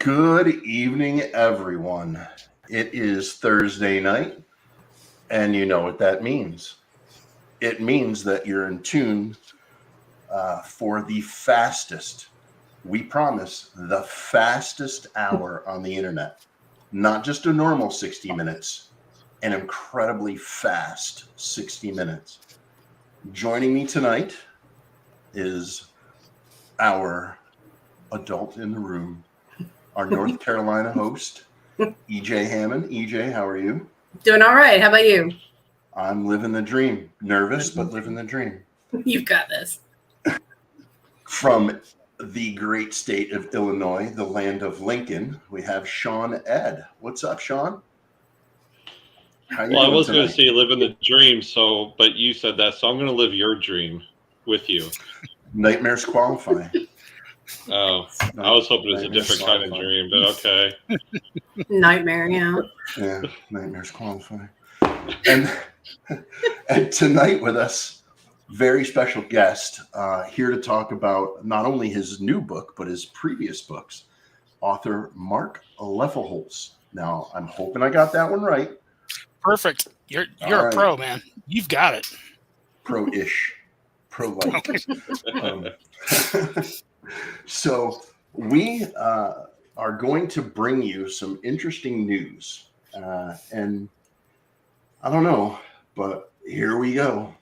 Good evening, everyone. It is Thursday night, and you know what that means. It means that you're in tune for the fastest, we promise, the fastest hour on the internet. Not just a normal 60 minutes, an incredibly fast 60 minutes. Joining me tonight is our adult in the room, our North Carolina host, EJ Hammond. EJ, how are you? Doing all right. How about you? I'm living the dream. Nervous, but living the dream. You've got this. From the great state of Illinois, the land of Lincoln, we have Sean Ed. What's up, Sean? How you doing I was going to say living the dream, but you said that, so I'm going to live your dream with you. Nightmares qualify. Oh, I was hoping it was a different kind of dream, but okay. Nightmare, yeah. Yeah, nightmares qualify. And tonight with us, very special guest here to talk about not only his new book, but his previous books, author Mark Loeffelholz. Now, I'm hoping I got that one right. Perfect. You're a pro, man. You've got it. Pro-ish. Pro-like. So we are going to bring you some interesting news. And I don't know, but here we go.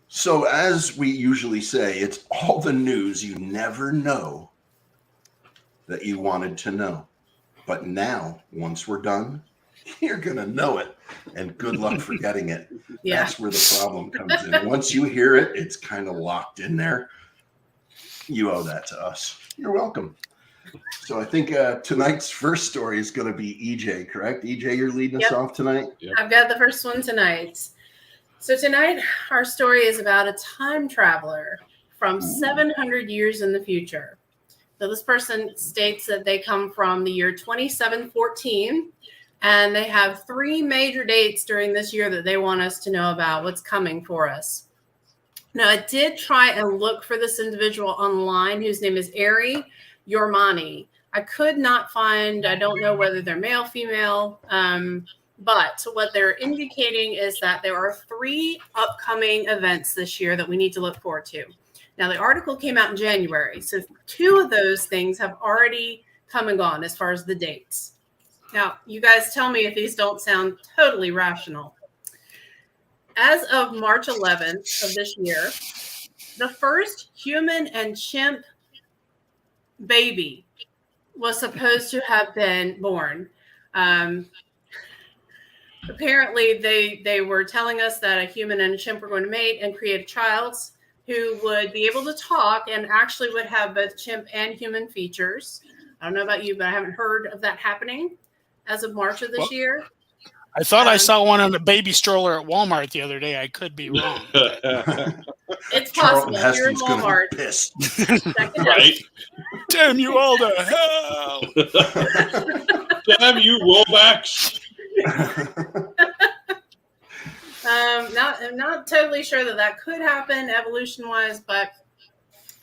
So as we usually say, it's all the news you never know that you wanted to know. But now, once we're done, you're going to know it. And good luck for getting it. Yeah. That's where the problem comes in. Once you hear it, it's kind of locked in there. You owe that to us. You're welcome. So I think tonight's first story is going to be EJ, correct? EJ, you're leading us off tonight? Yep. I've got the first one tonight. So tonight, our story is about a time traveler from 700 years in the future. So this person states that they come from the year 2714, and they have three major dates during this year that they want us to know about what's coming for us. Now, I did try and look for this individual online whose name is Ari Yormani. I could not find, I don't know whether they're male, female, but what they're indicating is that there are three upcoming events this year that we need to look forward to. Now, the article came out in January, so two of those things have already come and gone as far as the dates. Now, you guys tell me if these don't sound totally rational. As of March 11th of this year, the first human and chimp baby was supposed to have been born. Apparently, they were telling us that a human and a chimp were going to mate and create a child who would be able to talk and actually would have both chimp and human features. I don't know about you, but I haven't heard of that happening as of March of this year. I thought I saw one on a baby stroller at Walmart the other day. I could be wrong. It's possible. You're in Walmart. Right? Damn you all to hell! Damn you, rollbacks! I'm not totally sure that could happen evolution-wise, but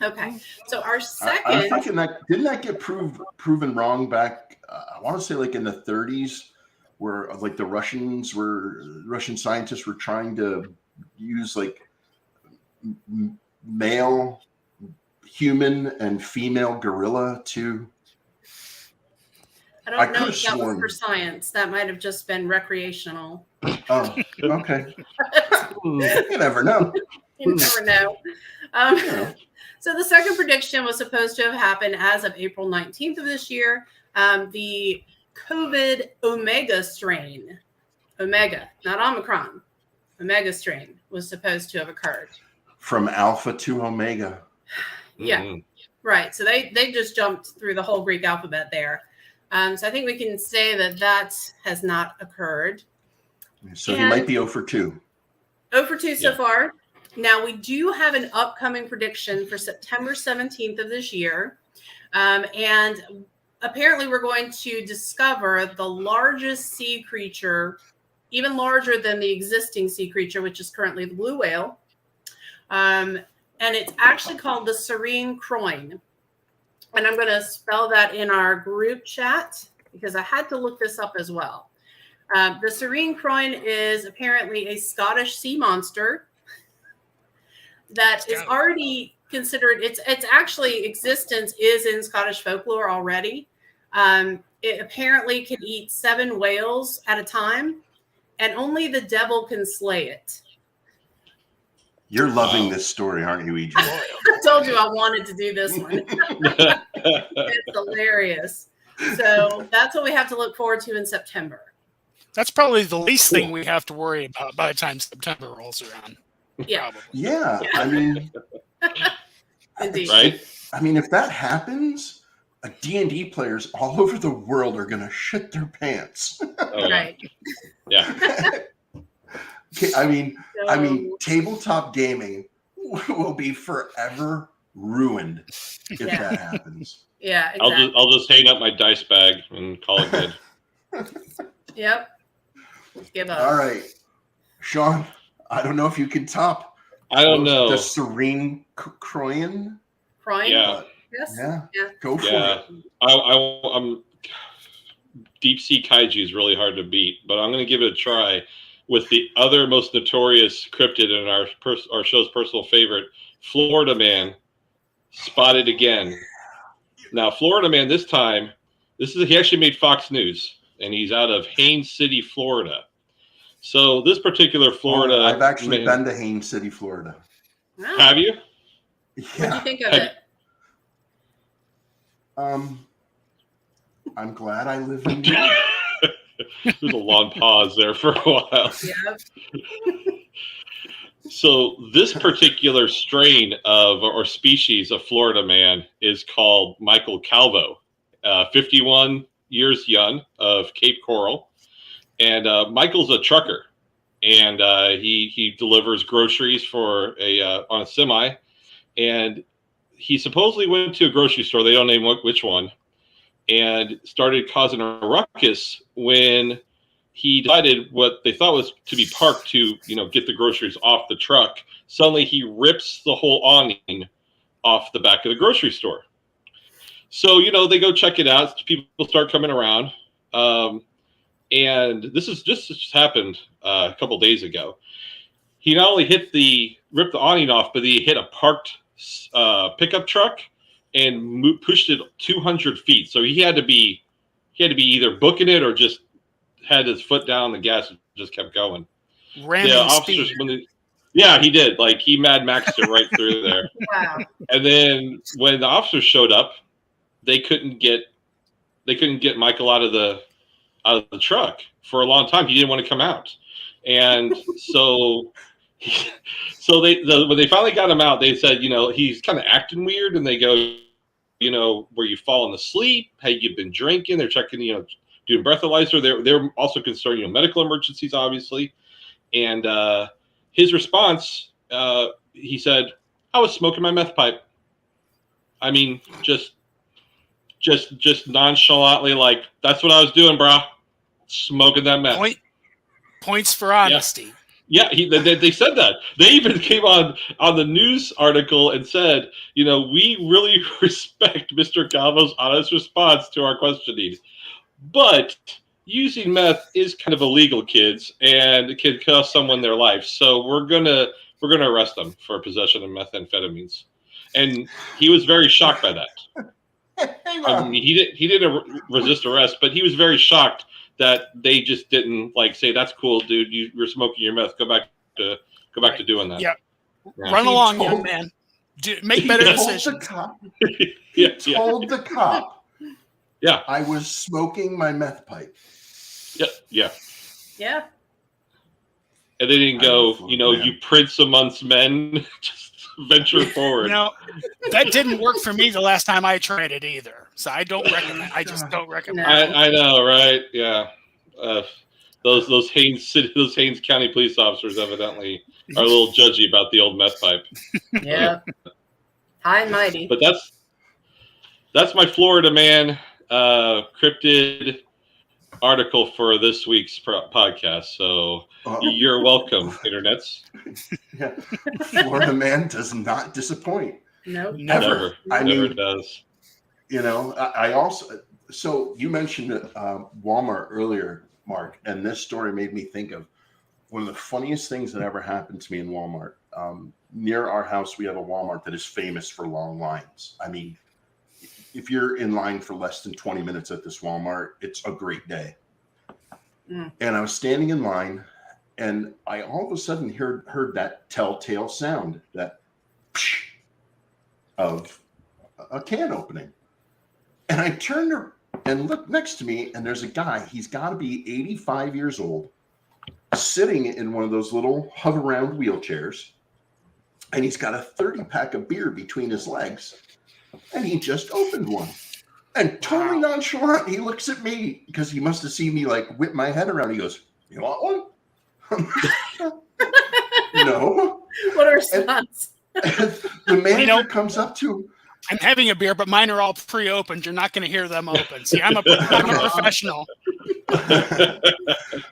okay. So our second, I'm thinking that didn't that get proven wrong back? I want to say like in the 30s, where like the Russian scientists were trying to use like male human and female gorilla to. I don't know if that was for science. That might have just been recreational. Oh, okay. You never know. You never know. So the second prediction was supposed to have happened as of April 19th of this year. The COVID Omega strain, Omega, not Omicron, Omega strain was supposed to have occurred. From Alpha to Omega. Yeah, right. So they just jumped through the whole Greek alphabet there. So I think we can say that has not occurred. So he might be 0 for 2. 0 for 2 so far. Now, we do have an upcoming prediction for September 17th of this year. And apparently we're going to discover the largest sea creature, even larger than the existing sea creature, which is currently the blue whale. And it's actually called the Serene Coin. And I'm going to spell that in our group chat because I had to look this up as well. The Serene Coin is apparently a Scottish sea monster that is already considered, its actually existence is in Scottish folklore already. It apparently can eat 7 whales at a time, and only the devil can slay it. You're loving this story, aren't you, Adrian? I told you I wanted to do this one. It's hilarious. So that's what we have to look forward to in September. That's probably the least thing we have to worry about by the time September rolls around. Yeah. Yeah. I mean, indeed. Right? I mean, if that happens, D&D players all over the world are going to shit their pants. Right. Yeah. I mean, tabletop gaming will be forever ruined if that happens. Yeah, exactly. I'll just hang up my dice bag and call it good. Yep. Give up. All right, Sean. I don't know if you can top. I don't know the Serene Coin. Coin. Yeah. Yes. Yeah. Yeah. Go for Yeah. it. I'm deep sea kaiju is really hard to beat, but I'm going to give it a try with the other most notorious cryptid in our show's personal favorite, Florida Man, spotted again. Now, Florida Man this time, he actually made Fox News, and he's out of Haines City, Florida. So this particular Florida, I've actually been to Haines City, Florida. Oh. Have you? Yeah. What'd you think of it? I'm glad I live in. There's a long pause there for a while. Yeah. So this particular strain or species of Florida man is called Michael Calvo, 51 years young, of Cape Coral. And Michael's a trucker, and he delivers groceries for on a semi. And he supposedly went to a grocery store, they don't name which one, and started causing a ruckus when he decided what they thought was to be parked to, get the groceries off the truck. Suddenly he rips the whole awning off the back of the grocery store. So, they go check it out. People start coming around. And this just happened a couple days ago. He not only ripped the awning off, but he hit a parked pickup truck and pushed it 200 feet. So he had to be either booking it or just had his foot down on the gas and just kept going. Random speed. Yeah, he did. Like, he Mad Maxed it right through there. Wow. And then when the officers showed up, they couldn't get Michael out of the truck for a long time. He didn't want to come out. And so when they finally got him out, they said, he's kind of acting weird. And they go, were you falling asleep? Had you been drinking? They're checking, doing breathalyzer. They're also concerned, medical emergencies, obviously. And his response, he said, I was smoking my meth pipe. I mean, just nonchalantly, like, that's what I was doing, brah. Smoking that meth. Points for honesty. Yeah, they said that. They even came on the news article and said, we really respect Mr. Calvo's honest response to our questioning. But using meth is kind of illegal, kids, and it can cost someone their life. So we're gonna arrest them for possession of methamphetamines. And he was very shocked by that. I mean, he didn't resist arrest, but he was very shocked that they just didn't say, that's cool, dude. You're smoking your meth. Go back to doing that. Yeah. Run along, young man. Make better decisions. He told the cop. Yeah. I was smoking my meth pipe. Yeah. Yeah. And they didn't go, you prince amongst men, just venture forward. That didn't work for me the last time I tried it either. So I don't recommend. I just don't recommend. I know, right? Yeah. Those Haines County police officers evidently are a little judgy about the old meth pipe. Yeah. High and mighty. But that's my Florida man. cryptid article for this week's podcast. So you're welcome, internets. Yeah. Florida man does not disappoint. Nope. Never. I Never mean, does. you know, I also, so you mentioned Walmart earlier, Mark, and this story made me think of one of the funniest things that ever happened to me in Walmart. Near our house, we have a Walmart that is famous for long lines. I mean, if you're in line for less than 20 minutes at this Walmart, it's a great day. Mm. And I was standing in line, and I all of a sudden heard that telltale sound, that psh, of a can opening. And I turned and looked next to me, and there's a guy. He's got to be 85 years old, sitting in one of those little hover-round wheelchairs, and he's got a 30-pack of beer between his legs, and he just opened one. And totally nonchalant, he looks at me, because he must have seen me like whip my head around. He goes, "You want one?" No. What a response. The manager comes up to him. I'm having a beer, but mine are all pre-opened. You're not going to hear them open. See, I'm a professional.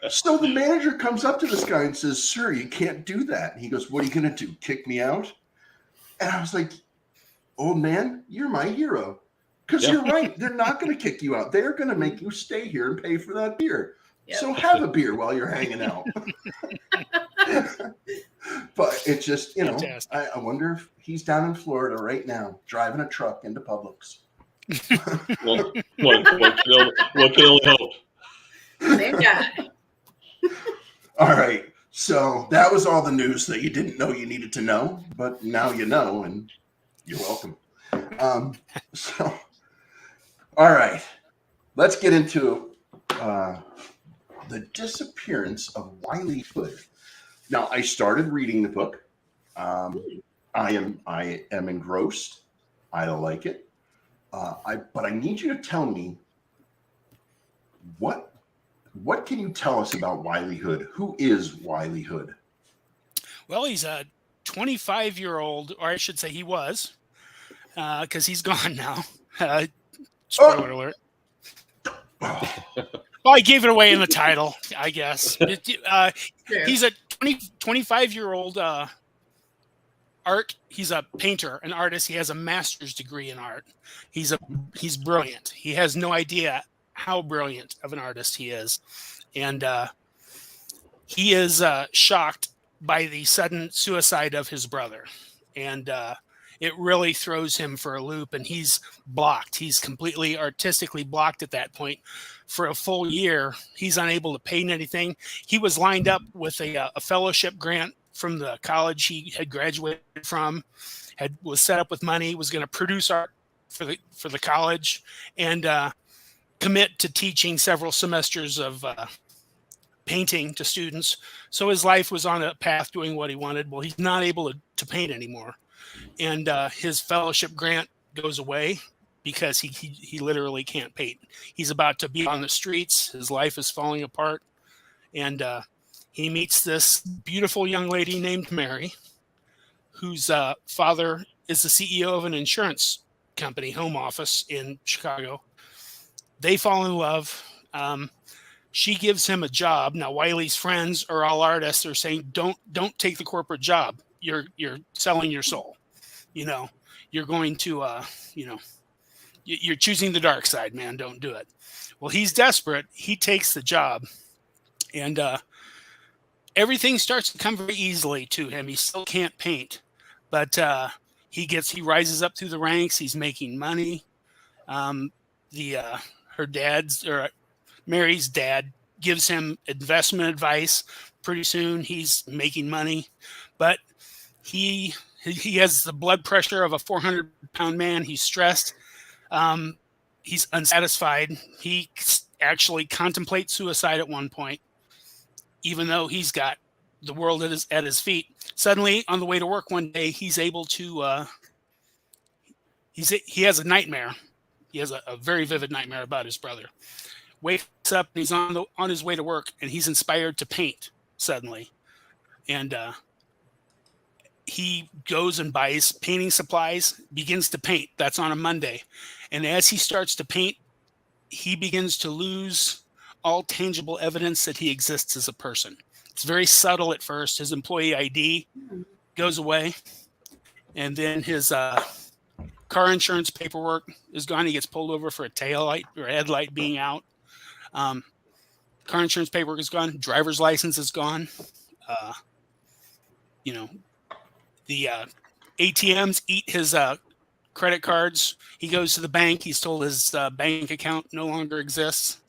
So the manager comes up to this guy and says, "Sir, you can't do that." And he goes, "What are you going to do? Kick me out?" And I was like, "Old man, you're my hero." Because you're right. They're not going to kick you out. They're going to make you stay here and pay for that beer. Yep. So have a beer while you're hanging out. But it's just, you know, I wonder if he's down in Florida right now, driving a truck into Publix. Well, what can only hope? Same guy. All right. So that was all the news that you didn't know you needed to know, but now you know, and you're welcome. So, all right. Let's get into the disappearance of Wiley Hood. Now, I started reading the book. I am engrossed. I like it. But I need you to tell me what can you tell us about Wiley Hood? Who is Wiley Hood? Well, he's a 25-year-old, or I should say he was, because he's gone now. Spoiler alert. Well, I gave it away in the title, I guess. He's a 25-year-old art. He's a painter, an artist. He has a master's degree in art. He's brilliant. He has no idea how brilliant of an artist he is. And he is shocked by the sudden suicide of his brother. And it really throws him for a loop, and he's blocked. He's completely artistically blocked at that point. For a full year, he's unable to paint anything. He was lined up with a fellowship grant from the college he had graduated from, was set up with money, was going to produce art for the college, and commit to teaching several semesters of painting to students. So his life was on a path doing what he wanted. Well, he's not able to paint anymore. And his fellowship grant goes away because he literally can't paint. He's about to be on the streets. His life is falling apart. And he meets this beautiful young lady named Mary, whose father is the CEO of an insurance company, home office in Chicago. They fall in love. She gives him a job. Now, Wiley's friends are all artists. They're saying, don't take the corporate job. You're selling your soul. You know, you're going to, you're choosing the dark side, man. Don't do it. Well, he's desperate. He takes the job, and everything starts to come very easily to him. He still can't paint, but he rises up through the ranks. He's making money. Mary's dad gives him investment advice. Pretty soon he's making money, but he has the blood pressure of a 400-pound man. He's stressed. He's unsatisfied. He actually contemplates suicide at one point, even though he's got the world at his feet. Suddenly, on the way to work one day, he's able to. He has a nightmare. He has a very vivid nightmare about his brother. Wakes up and he's on his way to work, and he's inspired to paint suddenly, and he goes and buys painting supplies, begins to paint. That's on a Monday, and as he starts to paint he begins to lose all tangible evidence that he exists as a person. It's very subtle at first. His employee ID goes away, and then his car insurance paperwork is gone. He gets pulled over for a tail light or a headlight being out. Car insurance paperwork is gone. Driver's license is gone. The ATMs eat his credit cards. He goes to the bank. He's told his bank account no longer exists.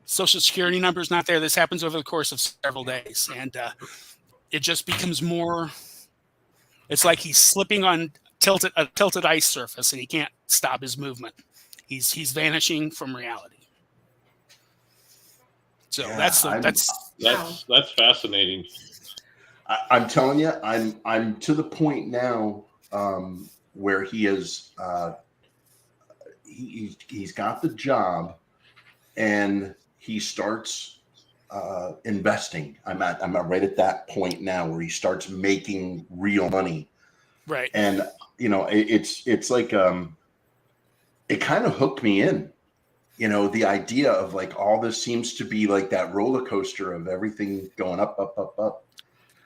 Social security number is not there. This happens over the course of several days, and it just becomes more. It's like he's slipping on a tilted ice surface, and he can't stop his movement. He's vanishing from reality. So Yeah, that's fascinating. I'm telling you, I'm to the point now where he is he's got the job, and he starts investing. I'm right at that point now where he starts making real money. Right. And it's like it kind of hooked me in. The idea of like all this seems to be like that roller coaster of everything going up, up, up, up.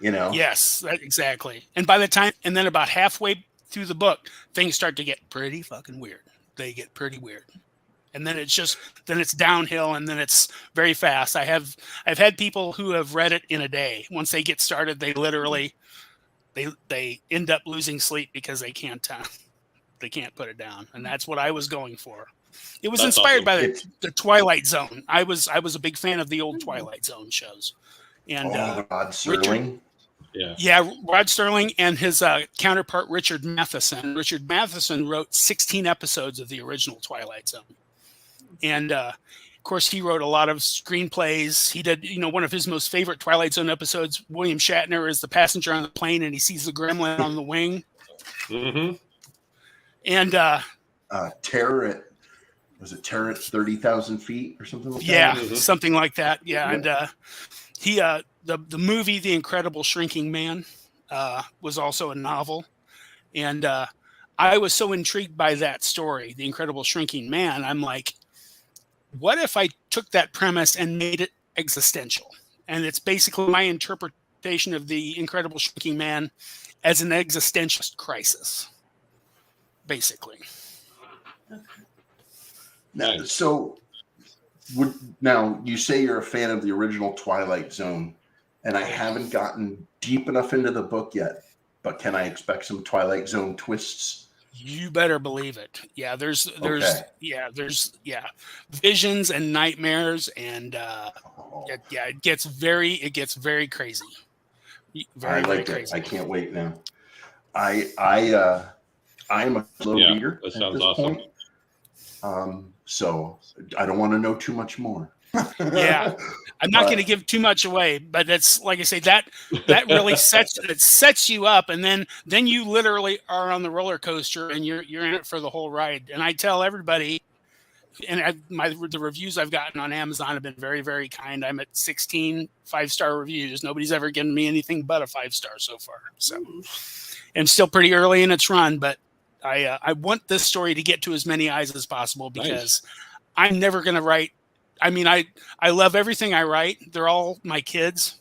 Yes, exactly. And by the time, and then about halfway through the book, things start to get pretty fucking weird. They get pretty weird. And then it's downhill, and then it's very fast. I've had people who have read it in a day. Once they get started, they literally they end up losing sleep because they can't put it down. And that's what I was going for. It was inspired by the Twilight Zone. I was a big fan of the old Twilight Zone shows. And Rod Serling. Rod Serling and his counterpart Richard Matheson. Richard Matheson wrote 16 episodes of the original Twilight Zone. And of course, he wrote a lot of screenplays. He did, one of his most favorite Twilight Zone episodes. William Shatner is the passenger on the plane, and he sees the gremlin on the wing. Mm-hmm. And Terror at 30,000 feet or something like that? Yeah, something like that. Yeah, and the movie The Incredible Shrinking Man was also a novel, and I was so intrigued by that story, The Incredible Shrinking Man. I'm like, what if I took that premise and made it existential? And it's basically my interpretation of The Incredible Shrinking Man as an existentialist crisis, basically. Okay. Now you say you're a fan of the original Twilight Zone, and I haven't gotten deep enough into the book yet, but can I expect some Twilight Zone twists? You better believe it. Yeah, there's visions and nightmares, and it gets very crazy. Very crazy. I can't wait now. I am a slow reader that at sounds this awesome. point. So I don't want to know too much more. Yeah, I'm not going to give too much away, but it's like I say, that really sets you up, and then you literally are on the roller coaster, and you're in it for the whole ride. And I tell everybody, and the reviews I've gotten on Amazon have been very, very kind. I'm at 16 5-star reviews. Nobody's ever given me anything but a 5-star so far. So, and still pretty early in its run, but I want this story to get to as many eyes as possible, because I'm never going to write. I mean, I love everything I write. They're all my kids,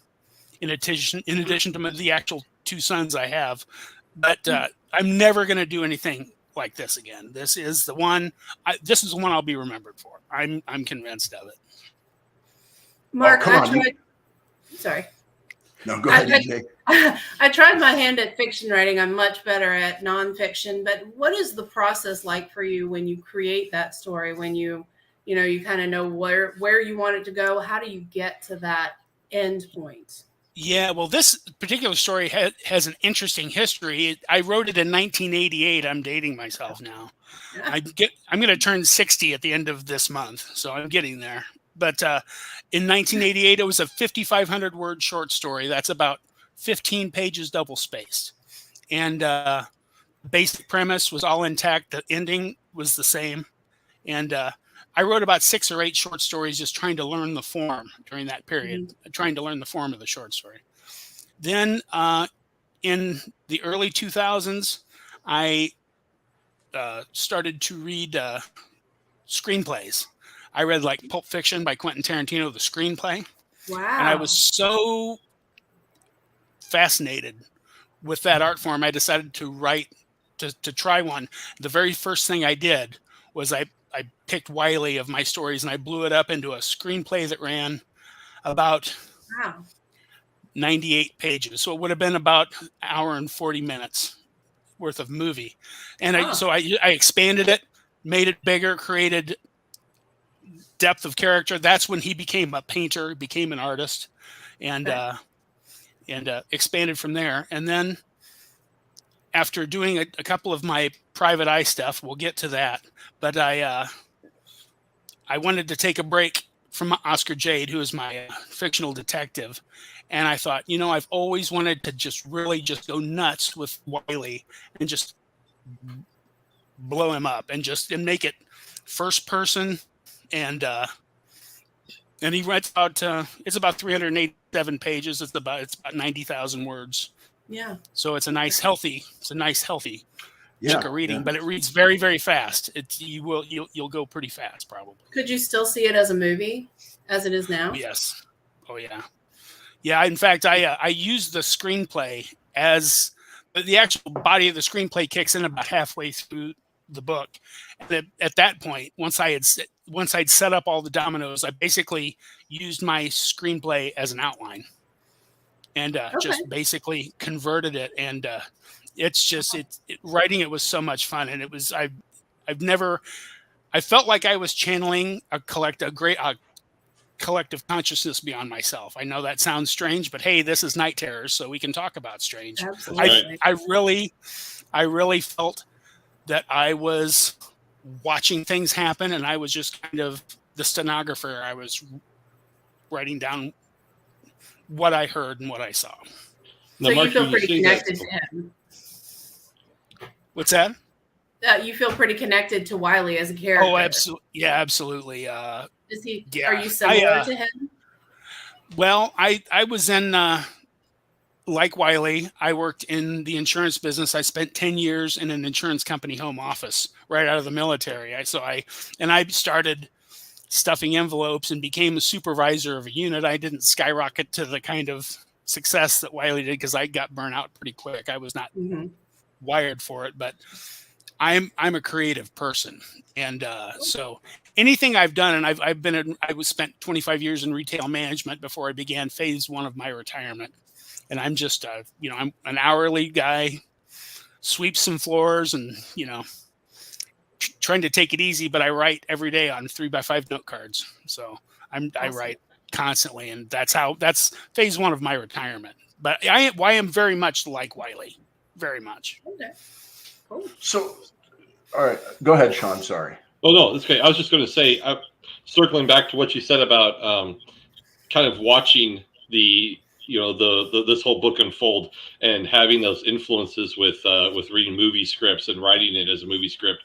in addition to the actual 2 sons I have. But I'm never going to do anything like this again. This is the one. This is the one I'll be remembered for. I'm convinced of it. Mark, sorry. No, go ahead, EJ. I tried my hand at fiction writing. I'm much better at nonfiction. But what is the process like for you when you create that story? When you kind of know where you want it to go? How do you get to that end point? Yeah, well, this particular story has an interesting history. I wrote it in 1988. I'm dating myself now. I'm going to turn 60 at the end of this month, so I'm getting there. But in 1988, it was a 5,500 word short story. That's about 15 pages double spaced. And basic premise was all intact. The ending was the same. And I wrote about 6 or 8 short stories just trying to learn the form during that period, trying to learn the form of the short story. Then in the early 2000s, I started to read screenplays. I read like Pulp Fiction by Quentin Tarantino, the screenplay. Wow. And I was so fascinated with that art form, I decided to write, to try one. The very first thing I did was I picked Wiley of my stories and I blew it up into a screenplay that ran about 98 pages. So it would have been about an hour and 40 minutes worth of movie. And so I expanded it, made it bigger, created depth of character. That's when he became a painter, became an artist, and expanded from there. And then after doing a couple of my private eye stuff, we'll get to that. But I wanted to take a break from Oscar Jade, who is my fictional detective. And I thought, I've always wanted to just really just go nuts with Wiley and just blow him up and make it first person. And he writes about it's about 387 pages. It's about 90,000 words. Yeah. So it's a nice healthy chunk of reading, but it reads very, very fast. You'll go pretty fast probably. Could you still see it as a movie as it is now? Yes. Oh yeah. Yeah. In fact, I used the screenplay as the actual body of the screenplay kicks in about halfway through the book. And at that point, once I'd set up all the dominoes, I basically used my screenplay as an outline and just basically converted it. And writing it was so much fun. And it was, I felt like I was channeling a collective consciousness beyond myself. I know that sounds strange, but hey, this is Night Terrors, so we can talk about strange. Absolutely. I really felt that I was watching things happen, and I was just kind of the stenographer. I was writing down what I heard and what I saw. So you feel pretty connected to him. What's that? You feel pretty connected to Wiley as a character. Oh, absolutely. Yeah, absolutely. Is he? Yeah, are you similar to him? Well, I was in like Wiley. I worked in the insurance business. I spent 10 years in an insurance company home office right out of the military. I started stuffing envelopes and became a supervisor of a unit. I didn't skyrocket to the kind of success that Wiley did because I got burnt out pretty quick. I was not wired for it, but I'm a creative person, and so anything I've done, and I was spent 25 years in retail management before I began phase one of my retirement, and I'm just I'm an hourly guy, sweep some floors, and trying to take it easy, but I write every day on 3x5 note cards, so I write constantly, and that's phase one of my retirement. But I am very much like Wiley, very much. Okay. Cool. So, all right, go ahead, Sean. Sorry. Oh no, it's okay. I was just going to say, circling back to what you said about kind of watching the this whole book unfold and having those influences with reading movie scripts and writing it as a movie script.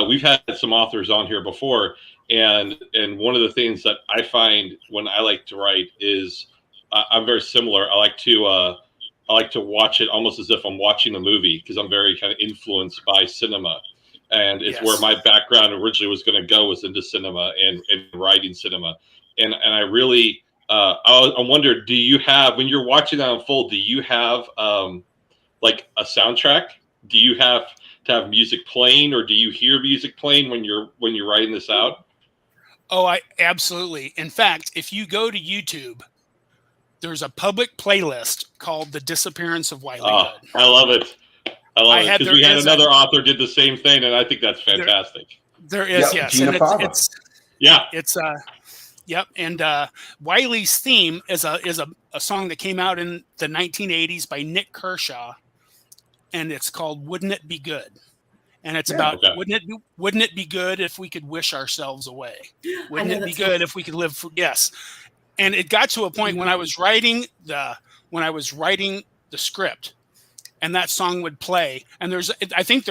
We've had some authors on here before, and one of the things that I find when I like to write is I'm very similar. I like to watch it almost as if I'm watching a movie because I'm very kind of influenced by cinema. And it's where my background originally was going to go, was into cinema and writing cinema. And I really, I wonder, do you have, when you're watching that unfold, do you have like a soundtrack? Do you have to have music playing, or do you hear music playing when you're writing this out? Oh, absolutely. In fact, if you go to YouTube, there's a public playlist called The Disappearance of Wiley Hood. I love it. I love it because we had another author did the same thing, and I think that's fantastic. There is, yes. Gina And yep. And Wiley's theme is a song that came out in the 1980s by Nick Kershaw, and it's called "Wouldn't It Be Good?" And it's about wouldn't it be good if we could wish ourselves away? Wouldn't it be good if we could live for And it got to a point when I was writing the script, and that song would play. And I think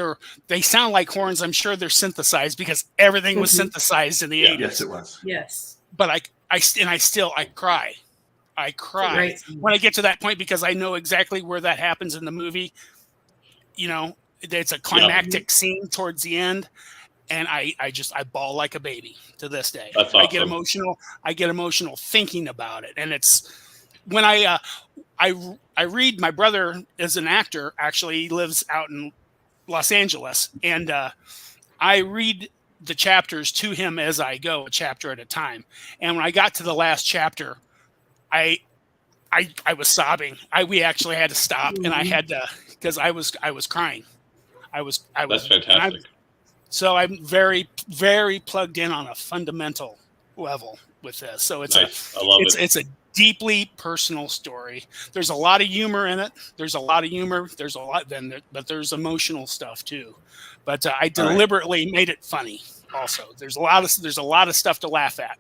they sound like horns. I'm sure they're synthesized because everything was synthesized in the 80s. Yes, it was. Yes. But I cry. I cry when I get to that point because I know exactly where that happens in the movie. It's a climactic scene towards the end. and I bawl like a baby to this day. That's awesome. I get emotional thinking about it, and it's when I read. My brother is an actor. Actually, he lives out in Los Angeles, and I read the chapters to him as I go, a chapter at a time. And when I got to the last chapter, I was sobbing. We actually had to stop, and I had to, because I was crying. That's fantastic. So I'm very, very plugged in on a fundamental level with this. So it's nice. I love it. It's a deeply personal story. There's a lot of humor in it. There's a lot, but there's emotional stuff too. But I deliberately made it funny. Also, there's a lot of stuff to laugh at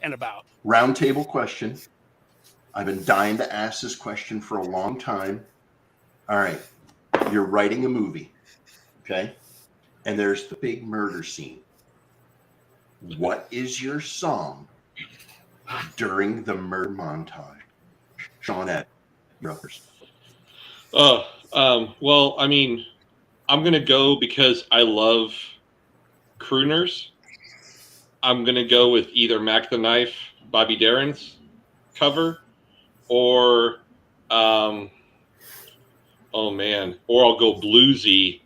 and about. Roundtable question. I've been dying to ask this question for a long time. All right, you're writing a movie, okay? And there's the big murder scene. What is your song during the murder montage? Sean, Ed, your others. Well, I mean, I'm going to go because I love crooners. I'm going to go with either Mac the Knife, Bobby Darin's cover, or, or I'll go bluesy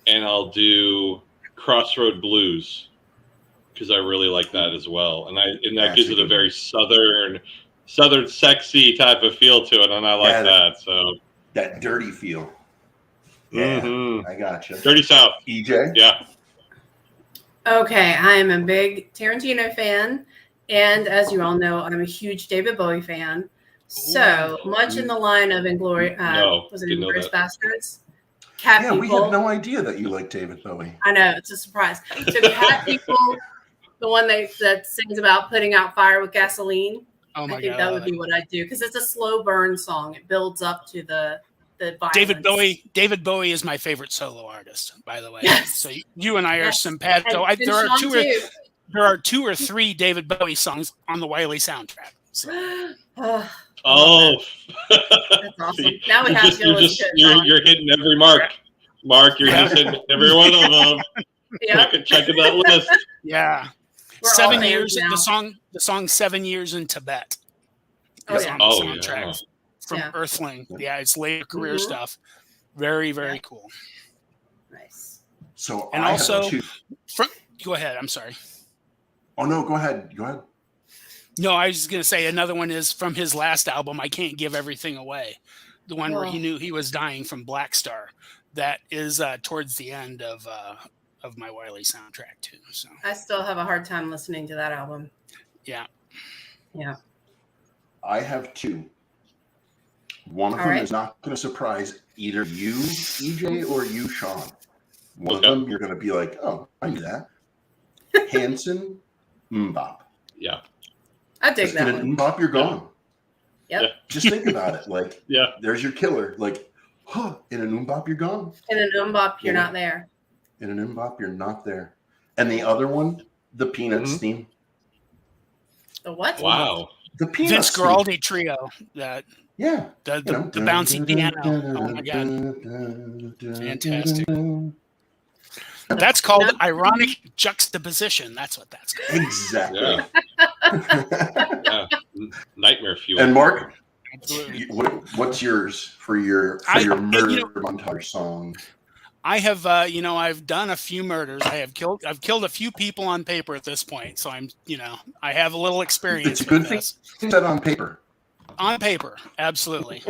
and I'll do Crossroad Blues because I really like that as well. And that gives it a very southern sexy type of feel to it. And I like that. So that dirty feel. Yeah, I gotcha. Dirty South. EJ? Yeah. Okay, I am a big Tarantino fan. And as you all know, I'm a huge David Bowie fan. So much in the line of Inglourious Bastards. Cat People. We had no idea that you like David Bowie. I know, it's a surprise. So Cat People, the one that sings about putting out fire with gasoline. Oh my God. I think that would be what I'd do because it's a slow burn song. It builds up to the violence. David Bowie is my favorite solo artist, by the way. Yes. So you and I are simpatico. There are two or three David Bowie songs on the Wiley soundtrack. So. That's awesome. Now we have you're hitting every mark. Mark, you're just hitting every one of them. Checking that list. Yeah. We're 7 years. now. The song 7 Years in Tibet. On the soundtrack from Earthling. Yeah, it's later career stuff. Very, very cool. Nice. So and also go ahead. I'm sorry. Oh no, go ahead. No, I was just going to say another one is from his last album, I Can't Give Everything Away. The one where he knew he was dying from Black Star. That is towards the end of my Wiley soundtrack too. So I still have a hard time listening to that album. Yeah. Yeah. I have two. One of them is not going to surprise either you, EJ, or you, Sean. One of them you're going to be like, oh, I knew that. Hanson, Mbop. Yeah. I dig that one. In Mbop, you're gone. Yep. Just think about it. Like, there's your killer. Like, in an Mbop, you're gone. In an Mbop, you're not there. In an Mbop, you're not there. And the other one, the Peanuts theme. The what? Wow. The Peanuts Vince Guaraldi trio. The bouncy piano. Oh my God. Fantastic. That's called ironic juxtaposition. That's what that's called. Exactly. Yeah. Nightmare fuel. And Mark, absolutely. What's yours for your murder montage song? I have, I've done a few murders. I've killed a few people on paper at this point. So I have a little experience. It's a good thing you said on paper. On paper, absolutely.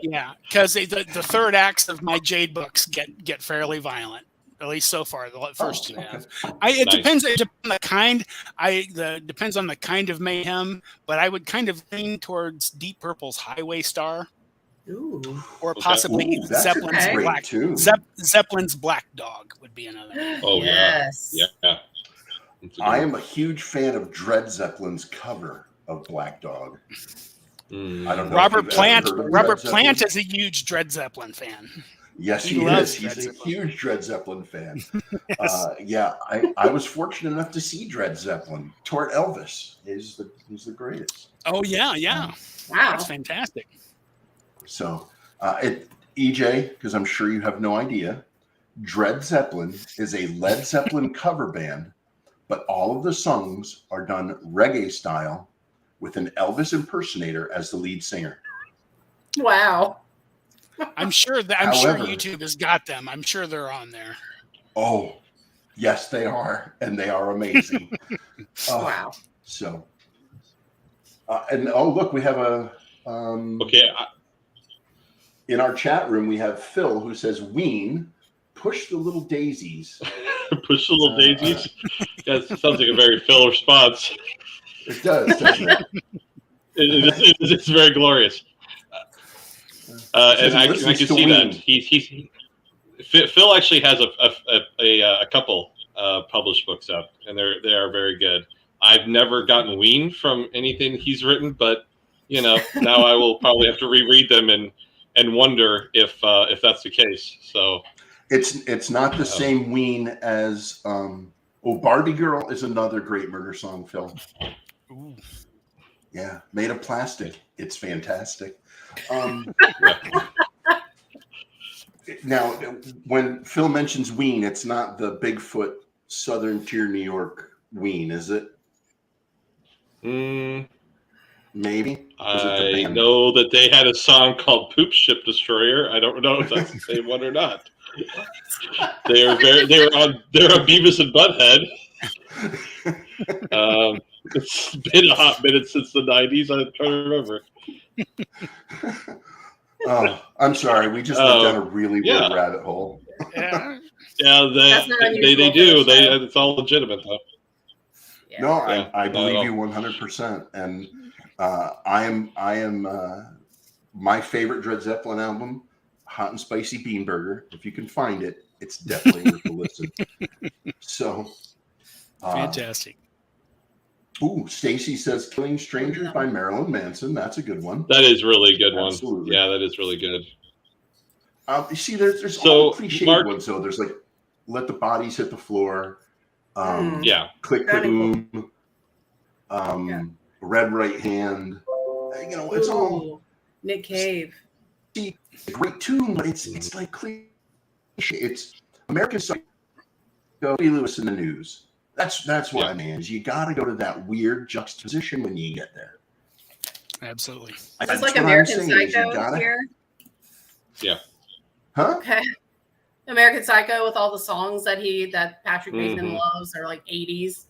Yeah, because the third acts of my Jade books get fairly violent. At least so far, the first two have. It depends. It depends on the kind. Depends on the kind of mayhem. But I would kind of lean towards Deep Purple's Highway Star. Ooh. Or possibly Zeppelin's Black Dog would be another. Oh yes. Yeah. I am a huge fan of Dred Zeppelin's cover of Black Dog. I don't know. Robert Plant is a huge Dred Zeppelin fan. Yes, he is. He's a huge Dred Zeppelin fan. Yes. I was fortunate enough to see Dred Zeppelin. Toward Elvis is the greatest. Oh yeah. Wow, that's fantastic. So, EJ, because I'm sure you have no idea, Dred Zeppelin is a Led Zeppelin cover band, but all of the songs are done reggae style with an Elvis impersonator as the lead singer. Wow. I'm sure However, YouTube has got them. I'm sure they're on there. Oh, yes, they are, and they are amazing. Wow. So, and oh, look, we have a Okay. in our chat room. We have Phil who says, "Ween, push the little daisies." Push the little daisies. That sounds like a very Phil response. It does, doesn't it? It's very glorious. And I can see that Phil actually has a couple published books out, and they are very good. I've never gotten Ween from anything he's written, but now I will probably have to reread them and wonder if that's the case. So it's not the same Ween as Barbie Girl is another great murder song, Phil. Ooh. Yeah, made of plastic. It's fantastic. Now, when Phil mentions Ween, it's not the Bigfoot Southern Tier New York Ween, is it? Maybe. I know that they had a song called "Poop Ship Destroyer." I don't know if that's the same one or not. They're on Beavis and Butthead. It's been a hot minute since the 90s. I'm trying to remember. Oh, I'm sorry. We just went down a really weird rabbit hole. Yeah. They do. It's all legitimate, though. Yeah. No, I believe you 100%. And I am my favorite Dred Zeppelin album, Hot and Spicy Bean Burger. If you can find it, it's definitely worth a listen. So fantastic. Stacy says "Killing Strangers" by Marilyn Manson. That's a good one. That is really a good Absolutely. one. Yeah, that is really good. You see, there's all the cliche ones though. There's like "Let the Bodies Hit the Floor." Click the Boom. Red Right Hand. It's all Nick Cave. See, a great tune, but it's like cliche. It's American Psycho. Huey Lewis in the News. That's what I mean. Is you got to go to that weird juxtaposition when you get there. Absolutely. It's like American Psycho here. Yeah. Huh? Okay. American Psycho with all the songs that Patrick Bateman loves are like 80s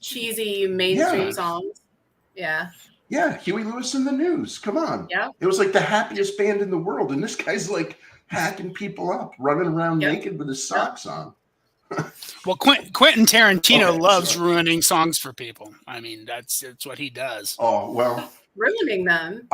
cheesy mainstream songs. Yeah. Yeah, Huey Lewis in the News. Come on. Yeah. It was like the happiest band in the world, and this guy's like hacking people up, running around naked with his socks on. Well, Quentin Tarantino loves ruining songs for people. I mean, that's what he does. Oh, well. Ruining them.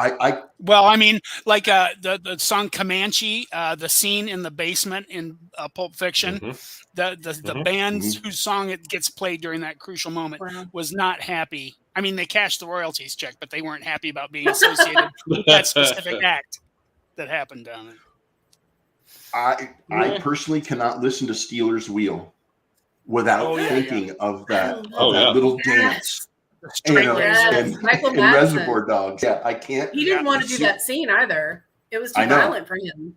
Well, I mean, like the song Comanche, the scene in the basement in Pulp Fiction, the band whose song it gets played during that crucial moment was not happy. I mean, they cashed the royalties check, but they weren't happy about being associated with that specific act that happened down there. I personally cannot listen to Steelers Wheel without thinking of that little dance. In Reservoir Dogs. Yeah, I can't. He didn't want to do that scene either. It was too violent for him.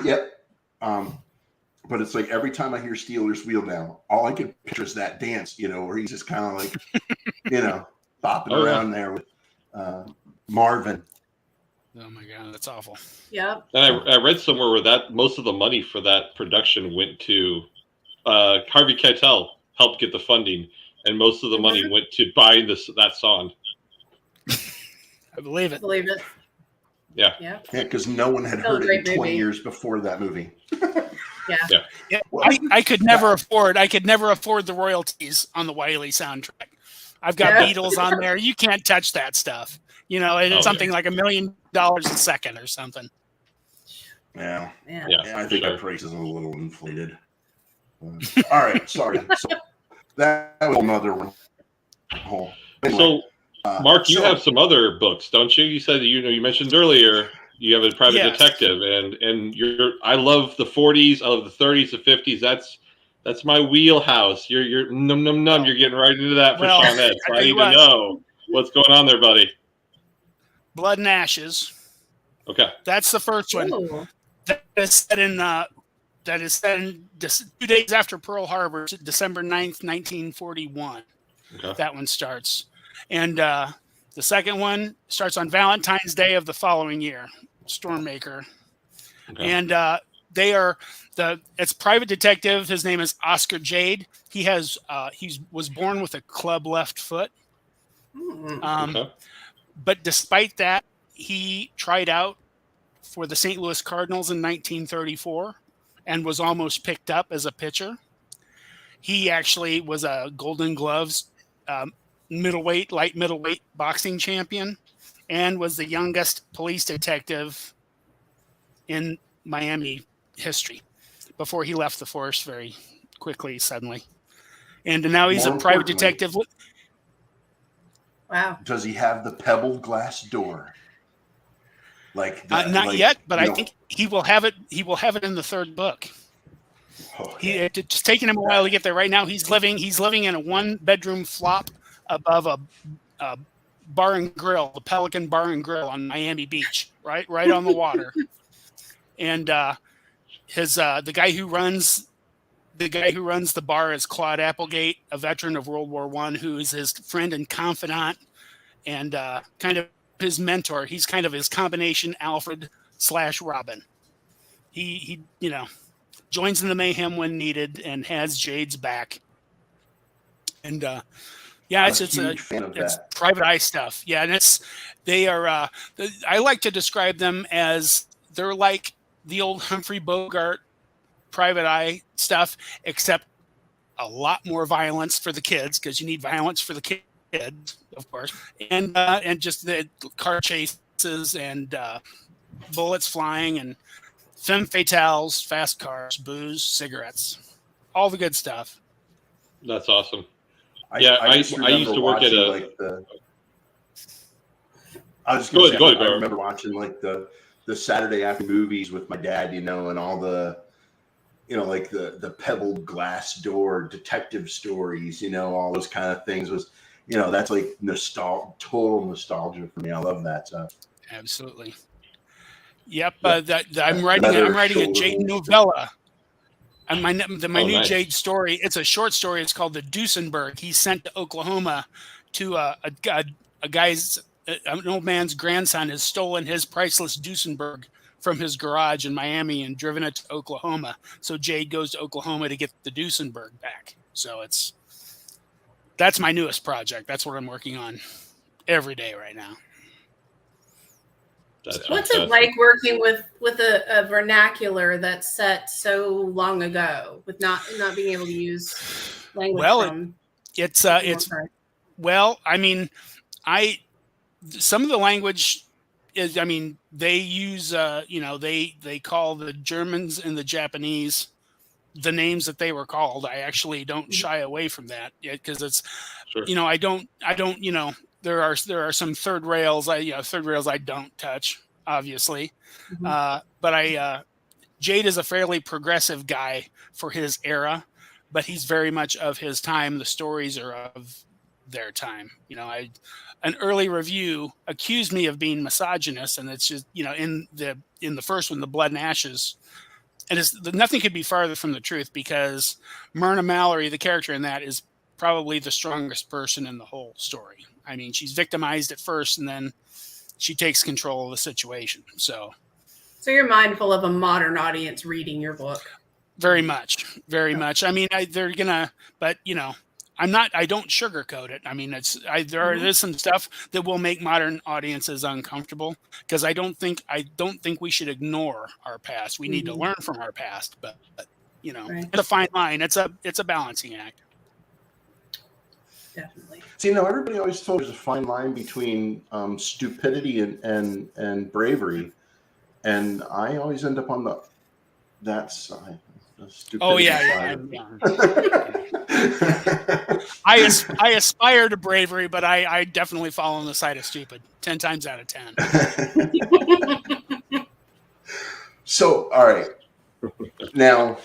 Yep. But it's like every time I hear Steelers Wheel now, all I can picture is that dance, where he's just kind of like, bopping around there with Marvin. Oh my God, that's awful. Yep. And I read somewhere where that most of the money for that production went to Harvey Keitel helped get the funding, and most of the money went to buying that song. I believe it. Yeah. Yeah. Yeah, because no one had heard it in 20 years before that movie. Yeah. Well, I could never afford the royalties on the Wiley soundtrack. I've got Beatles on there. You can't touch that stuff. It's something like $1 million a second or something. Yeah. I think our price is a little inflated. All right, sorry. So that was another one. Anyway, so, Mark, you have some other books, don't you? You said you mentioned earlier you have a private detective, and I love the 40s, I love the 30s, the 50s. That's my wheelhouse. You're num num num. You're getting right into that for Sean Ed. So I need to know what's going on there, buddy. Blood and Ashes. Okay. That's the first one. That is set in that is set in 2 days after Pearl Harbor, December 9th, 1941. Okay. That one starts. And the second one starts on Valentine's Day of the following year, Stormmaker. Okay. And it's private detective. His name is Oscar Jade. He was born with a club left foot. Okay. But despite that, he tried out for the St. Louis Cardinals in 1934 and was almost picked up as a pitcher. He actually was a Golden Gloves light middleweight boxing champion, and was the youngest police detective in Miami history before he left the force very quickly, suddenly. And now he's a private detective. Wow. Does he have the pebbled glass door? Not yet, but I think he will have it. He will have it in the third book. Okay. It's taken him a while to get there. Right now, he's living in a 1-bedroom flop above a bar and grill, the Pelican Bar and Grill on Miami Beach, right on the water. And the guy who runs the bar is Claude Applegate, a veteran of World War I, who is his friend and confidant, and kind of his mentor. He's kind of his combination Alfred/Robin. He joins in the mayhem when needed and has Jade's back. And it's private eye stuff. Yeah, and they are. I like to describe them as they're like the old Humphrey Bogart private eye stuff, except a lot more violence for the kids, because you need violence for the kids, of course, and just the car chases and bullets flying and femme fatales, fast cars, booze, cigarettes, all the good stuff. That's awesome. I used to work at a. I was going to say, I remember watching the Saturday afternoon movies with my dad, and all the, the pebbled glass door detective stories, all those kind of things was, that's like total nostalgia for me. I love that stuff. Absolutely. Yep. I'm writing a Jade novella. And my new Jade story, it's a short story. It's called The Duesenberg. He's sent to Oklahoma to an old man's grandson has stolen his priceless Duesenberg from his garage in Miami and driven it to Oklahoma. So Jade goes to Oklahoma to get the Duesenberg back. So that's my newest project. That's what I'm working on every day right now. What's it like working with a vernacular that's set so long ago, with not being able to use language? Some of the language is, they use, they call the Germans and the Japanese the names that they were called. I actually don't shy away from that because it's, sure. There are some third rails I don't touch, obviously. Mm-hmm. But Jade is a fairly progressive guy for his era, but he's very much of his time. The stories are of their time. An early review accused me of being misogynist, and it's just, in the first one, The Blood and Ashes, and nothing could be farther from the truth, because Myrna Mallory, the character in that, is probably the strongest person in the whole story. She's victimized at first, and then she takes control of the situation. So you're mindful of a modern audience reading your book. Very much, very much. They're gonna, but I don't sugarcoat it. There's some stuff that will make modern audiences uncomfortable, because I don't think we should ignore our past. We need to learn from our past, but right. It's a fine line. It's a balancing act. Definitely. See, everybody always thought there's a fine line between stupidity and bravery, and I always end up on that side. Oh yeah. I aspire to bravery, but I definitely fall on the side of stupid 10 times out of 10. So, all right. Now,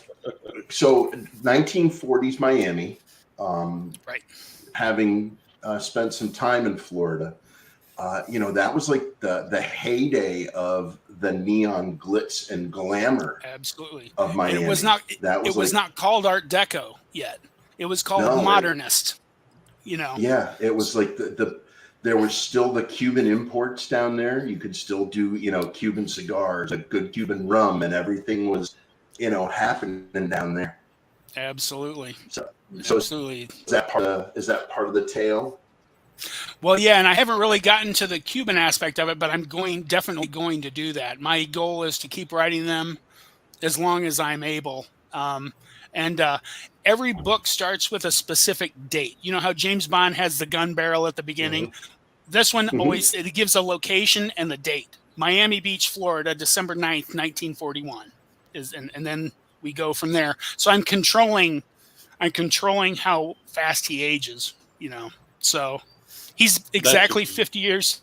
1940s Miami, right. Having spent some time in Florida, that was like the heyday of the neon glitz and glamour. Absolutely. Of Miami. And it was not called Art Deco yet. It was called modernist. Yeah, it was like there was still the Cuban imports down there. You could still do Cuban cigars, a good Cuban rum, and everything was happening down there. Absolutely. So absolutely. Is that part of the tale? Well, yeah, and I haven't really gotten to the Cuban aspect of it, but I'm definitely going to do that. My goal is to keep writing them as long as I'm able. And every book starts with a specific date. You know how James Bond has the gun barrel at the beginning? Mm-hmm. This one always it gives a location and the date. Miami Beach, Florida, December 9th, 1941. And then we go from there. So I'm controlling how fast he ages, So he's exactly 50 years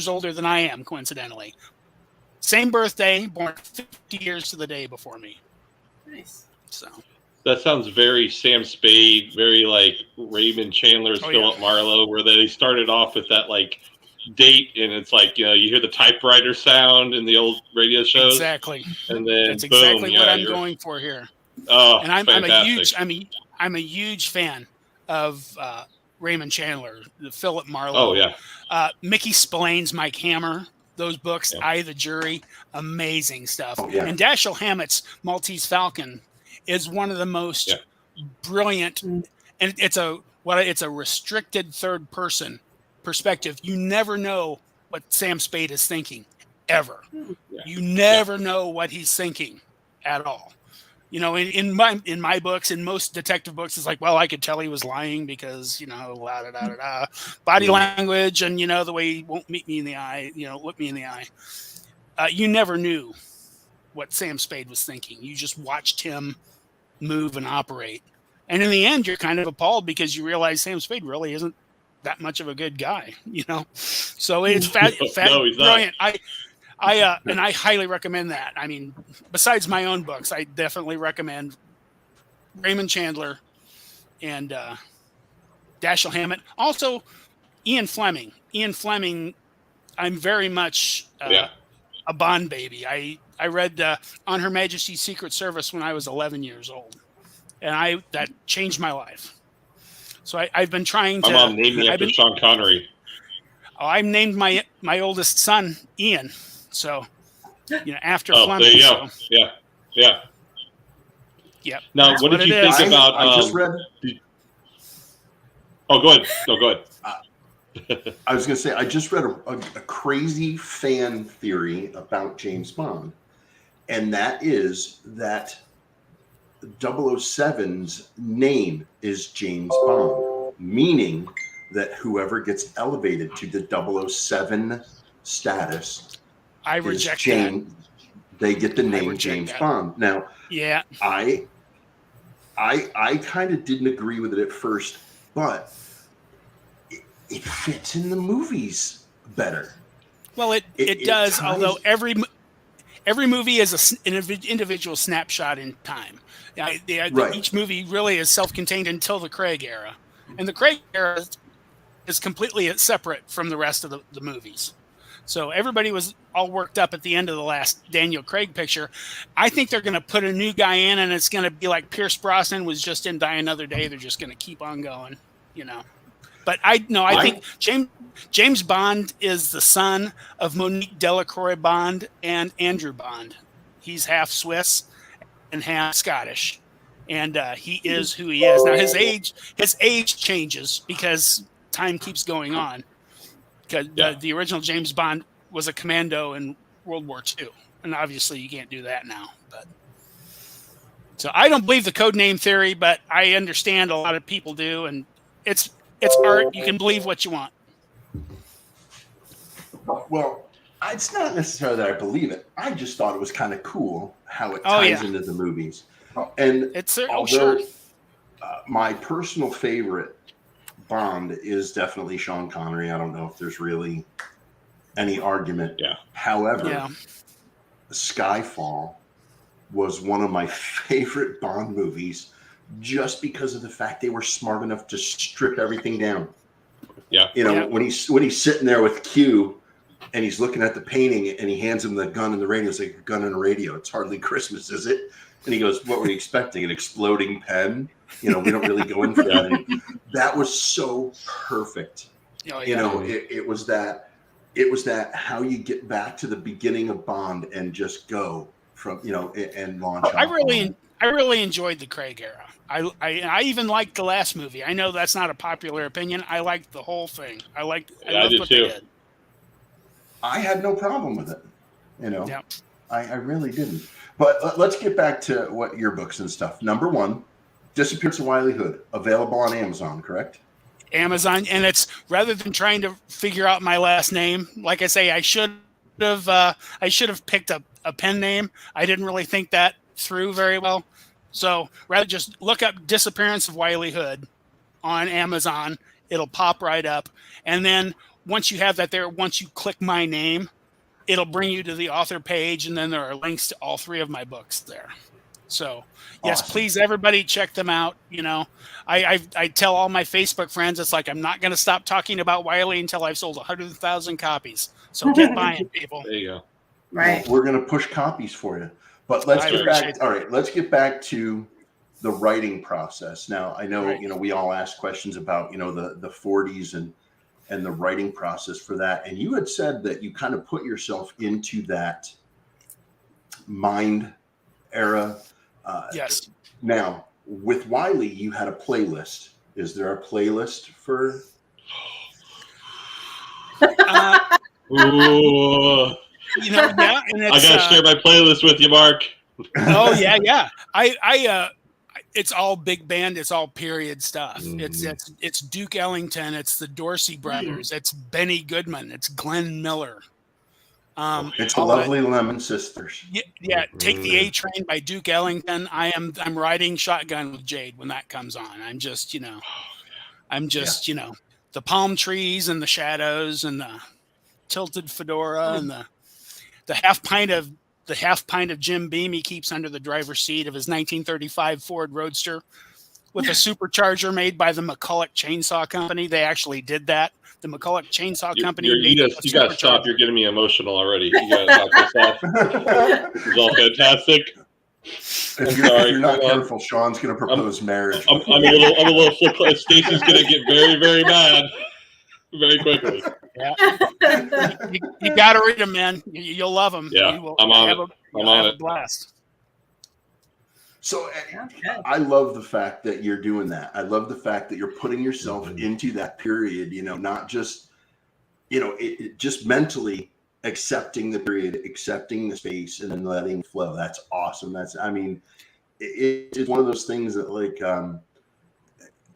older than I am, coincidentally. Same birthday, born 50 years to the day before me. Nice. So that sounds very Sam Spade, very like Raymond Chandler's Philip Marlowe, where they started off with that like date, and it's like you hear the typewriter sound in the old radio shows. Exactly. And then that's boom, exactly what I'm going for here. Oh, and I'm fantastic. I'm a huge fan of Raymond Chandler, the Philip Marlowe. Oh yeah. Mickey Spillane's Mike Hammer. Those books, I, the Jury, amazing stuff. Oh, yeah. And Dashiell Hammett's Maltese Falcon is one of the most brilliant, and it's a restricted third person perspective. You never know what Sam Spade is thinking, ever. Yeah. You never know what he's thinking at all. In my books, in most detective books, it's like, well, I could tell he was lying because, body language and, the way he won't meet me in the eye, look me in the eye. You never knew what Sam Spade was thinking. You just watched him move and operate. And in the end, you're kind of appalled because you realize Sam Spade really isn't that much of a good guy, So it's brilliant. And I highly recommend that. I mean, besides my own books, I definitely recommend Raymond Chandler and Dashiell Hammett. Also, Ian Fleming. I'm very much a Bond baby. I read On Her Majesty's Secret Service when I was 11 years old, and that changed my life. So I've been trying to. My mom named me after Sean Connery. I named my oldest son Ian. So, after Fleming. There you go. So. Yeah. Now, what did you think about? I just read. Oh, go ahead. No, go ahead. I was going to say I just read a crazy fan theory about James Bond, and that is that 007's name is James Bond, meaning that whoever gets elevated to the 007 status. I reject that. They get the name James Bond. Now, I kind of didn't agree with it at first, but it fits in the movies better. Well, it does. Although every movie is an individual snapshot in time. Each movie really is self-contained until the Craig era, and the Craig era is completely separate from the rest of the movies. So everybody was all worked up at the end of the last Daniel Craig picture. I think they're going to put a new guy in, and it's going to be like Pierce Brosnan was just in Die Another Day. They're just going to keep on going, But I think James Bond is the son of Monique Delacroix Bond and Andrew Bond. He's half Swiss and half Scottish, and he is who he is. Now his age changes because time keeps going on. Because the original James Bond was a commando in World War II, and obviously you can't do that now. But so I don't believe the codename theory, but I understand a lot of people do, and it's art. You can believe what you want. Well, it's not necessarily that I believe it. I just thought it was kind of cool how it ties into the movies. And my personal favorite Bond is definitely Sean Connery. I don't know if there's really any argument. Yeah. However, Skyfall was one of my favorite Bond movies just because of the fact they were smart enough to strip everything down. Yeah. You know, when he's sitting there with Q and he's looking at the painting and he hands him the gun and the radio. It's like a gun and a radio. It's hardly Christmas, is it? And he goes, "What were you expecting? An exploding pen?" You know, we don't really go in for that. And that was so perfect. Oh, yeah. You know, it was that how you get back to the beginning of Bond and just go from, you know, and launch. I really enjoyed the Craig era. I even liked the last movie. I know that's not a popular opinion. I liked the whole thing. I loved what they did. I had no problem with it. You know, I really didn't. But let's get back to what your books and stuff. Number 1, Disappearance of Wiley Hood, available on Amazon, correct? Amazon, and it's rather than trying to figure out my last name, like I say, I should have picked a pen name. I didn't really think that through very well. So rather just look up Disappearance of Wiley Hood on Amazon. It'll pop right up. And then once you have that there, once you click my name, it'll bring you to the author page. And then there are links to all 3 of my books there. So yes, awesome. Please, everybody check them out. You know, I tell all my Facebook friends, it's like, I'm not going to stop talking about Wiley until I've sold 100,000 copies. So get buying, people. There you go. Right. Well, we're going to push copies for you. But let's get back. All right, let's get back to the writing process. Now, I know, you know, we all ask questions about, you know, the 40s and the writing process for that. And you had said that you kind of put yourself into that mind era. Yes. Now, with Wiley, you had a playlist. Is there a playlist for? Ooh. You know, yeah, and I gotta share my playlist with you, Mark. Oh yeah. It's all big band. It's all period stuff. It's Duke Ellington. It's the Dorsey Brothers. It's Benny Goodman. It's Glenn Miller. It's the Lovely Lemon Sisters. Yeah. Take the A Train by Duke Ellington. I'm riding shotgun with Jade when that comes on. I'm just, you know, you know, the palm trees and the shadows and the tilted fedora and the half pint of Jim Beam he keeps under the driver's seat of his 1935 Ford Roadster with a supercharger made by the McCulloch Chainsaw Company. They actually did that. The McCulloch Chainsaw Company. You got to stop. You're getting me emotional already. You got to knock this off. This is all fantastic. If you're not careful, Sean's going to propose marriage. I'm a little flip. Stacy's going to get very, very mad very quickly. Yeah. You got to read them, man. You'll love them. Yeah, I'm on it. I'm on it. Blast. So I love the fact that you're doing that. I love the fact that you're putting yourself into that period, you know, not just, you know, it just mentally accepting the period, accepting the space, and then letting it flow. That's awesome. I mean, it's one of those things that, like, I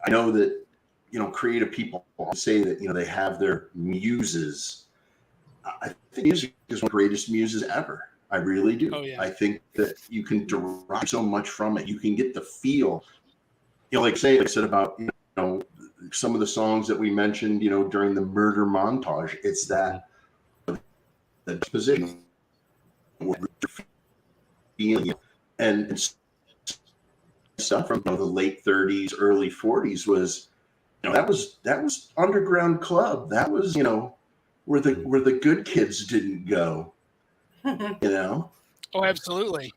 know that, you know, creative people say that, you know, they have their muses. I think music is one of the greatest muses ever. I really do. Oh, yeah. I think that you can derive so much from it. You can get the feel, you know, like I said about, you know, some of the songs that we mentioned, you know, during the murder montage. It's that the disposition and stuff from, you know, the late 30s, early 40s was, you know, that was underground club. That was, you know, where the good kids didn't go. You know? Oh, absolutely.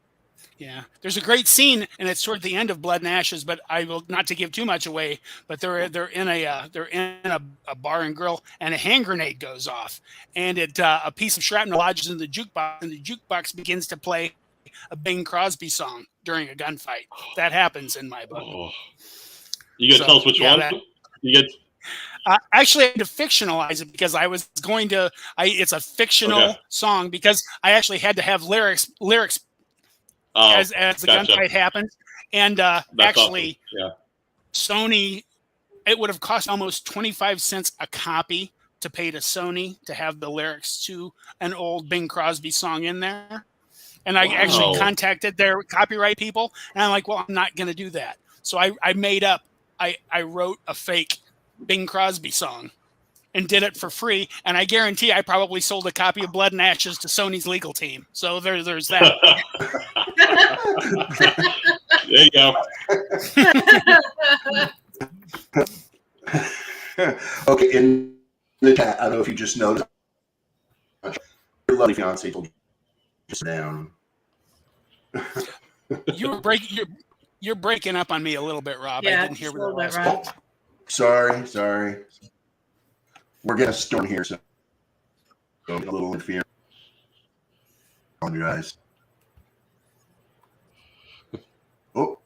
Yeah. There's a great scene, and it's toward the end of Blood and Ashes, but I will not to give too much away. But they're in a bar and grill, and a hand grenade goes off, and a piece of shrapnel lodges in the jukebox, and the jukebox begins to play a Bing Crosby song during a gunfight. That happens in my book. Oh. You got to tell us which one? You get. Actually, I had to fictionalize it because I was going to. It's a fictional song because I actually had to have lyrics as the gunfight happened, and actually, awesome. Sony. It would have cost almost 25 cents a copy to pay to Sony to have the lyrics to an old Bing Crosby song in there, and I actually contacted their copyright people, and I'm like, well, I'm not going to do that, so I made up. I wrote a fake Bing Crosby song and did it for free, and I guarantee I probably sold a copy of Blood and Ashes to Sony's legal team. So there's that. There you go. Okay, in the chat, I don't know if you just noticed. Your lovely fiance told you to sit down. You're breaking up on me a little bit, Rob. Yeah, I didn't hear just a what little that bit, last Rob. Sorry. We're getting a storm here, so a little interference. Apologize. Oh.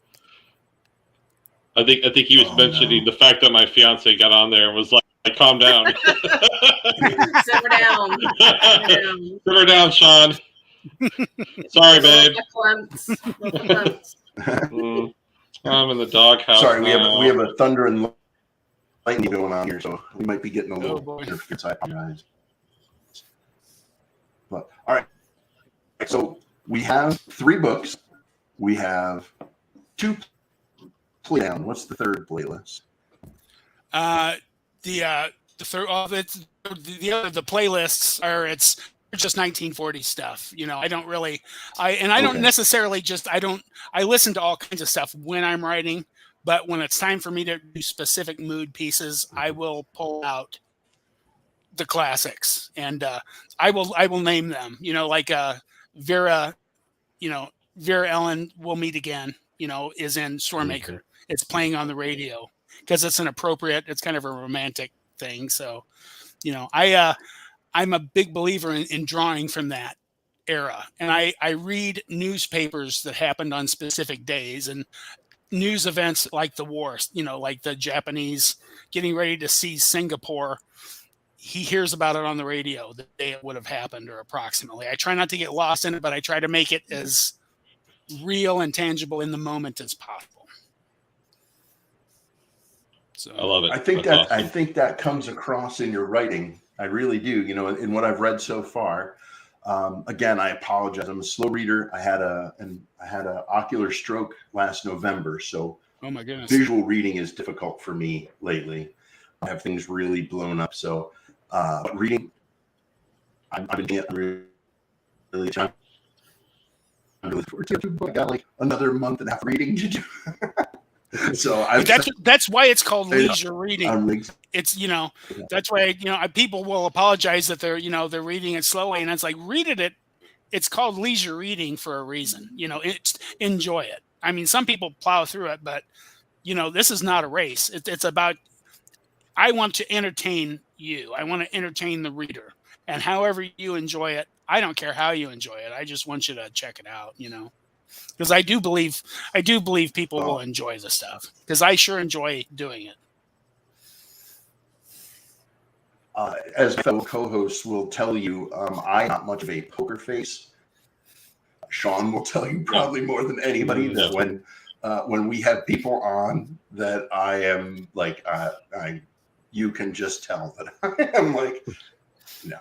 I think he was mentioning the fact that my fiance got on there and was like, calm down. Simmer down. Simmer down, Sean. Sorry, babe. I'm in the doghouse. Sorry, now. we have a thunder and lightning going on here, so we might be getting a little interference. I apologize. But all right. So we have 3 books. We have 2 playdown. What's the third playlist? The playlists are it's just 1940 stuff. I don't really don't necessarily I listen to all kinds of stuff when I'm writing, but when it's time for me to do specific mood pieces, I will pull out the classics and I will name them. Like Vera Ellen Will Meet Again, is in Stormmaker. It's playing on the radio because it's it's kind of a romantic thing. So, I'm a big believer in drawing from that era. And I read newspapers that happened on specific days and news events like the war, like the Japanese getting ready to seize Singapore. He hears about it on the radio the day it would have happened or approximately. I try not to get lost in it, but I try to make it as real and tangible in the moment as possible. So I love it. I think that comes across in your writing. I really do. In what I've read so far. Again, I apologize. I'm a slow reader. I had an ocular stroke last November, so oh my goodness, visual reading is difficult for me lately. I have things really blown up. So reading, I've been doing it really trying. I got like another month and a half reading to do. So that's why it's called leisure reading. It's that's why people will apologize that they're reading it slowly, and it's like it's called leisure reading for a reason. It's enjoy it. I mean, some people plow through it, but this is not a race. It's about I want to entertain you. I want to entertain the reader, and however you enjoy it, I don't care how you enjoy it. I just want you to check it out. Because I do believe people will enjoy the stuff because I sure enjoy doing it. As fellow co-hosts will tell you, I'm not much of a poker face. Sean will tell you probably more than anybody that when we have people on that I am like, you can just tell that I am like, no,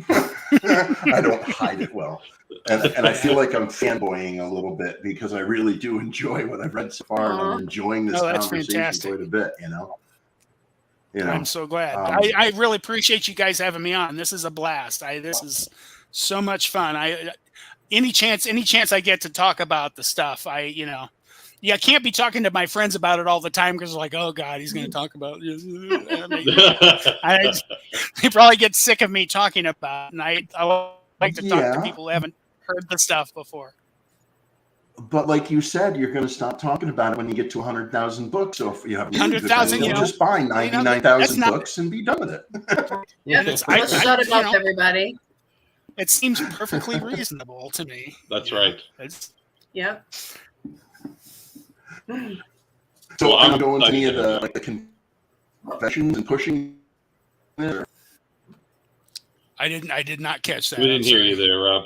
I don't hide it well. And I feel like I'm fanboying a little bit because I really do enjoy what I've read so far, and I'm enjoying this conversation fantastic. quite a bit. I'm so glad. I really appreciate you guys having me on. This is a blast. This is so much fun. Any chance I get to talk about the stuff, I can't be talking to my friends about it all the time because like, oh God, he's going to talk about this. They probably get sick of me talking about it, and I like to talk to people who haven't heard the stuff before. But like you said, you're going to stop talking about it when you get to 100,000 books. So if you have 100,000, just buy 99,000 books and be done with it. Let's shut it up, everybody. It seems perfectly reasonable to me. That's right. Yep. So I'm going to any of the confessions and pushing. I did not catch that. We didn't hear you there, Rob.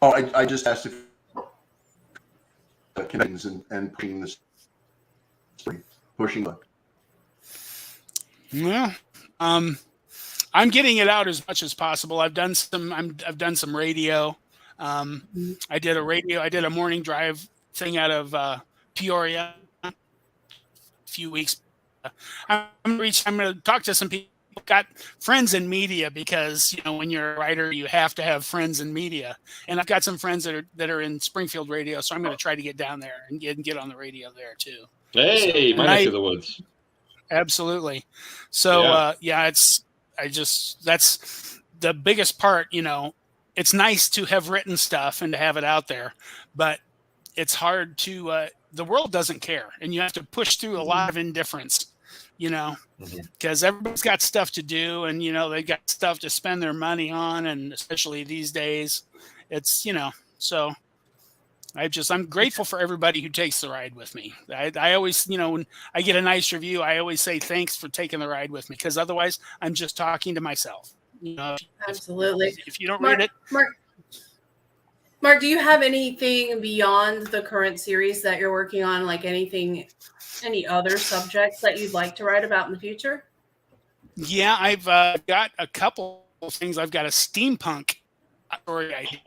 Oh, I just asked if confessions and pushing this, pushing the. Well, I'm getting it out as much as possible. I've done some radio. I did a morning drive thing out of Peoria a few weeks. I'm going to talk to some people who got friends in media because when you're a writer, you have to have friends in media. And I've got some friends that are in Springfield radio, so I'm going to try to get down there and get on the radio there too. Hey, my neck of the woods. Absolutely. So that's the biggest part. It's nice to have written stuff and to have it out there, but it's hard to. The world doesn't care, and you have to push through a lot of indifference. Because everybody's got stuff to do, and they got stuff to spend their money on, and especially these days, it's so. I'm grateful for everybody who takes the ride with me. I always, when I get a nice review, I always say thanks for taking the ride with me, because otherwise I'm just talking to myself. Absolutely. If you don't read it, Mark, do you have anything beyond the current series that you're working on, like any other subjects that you'd like to write about in the future? Yeah, I've got a couple of things. I've got a steampunk story idea.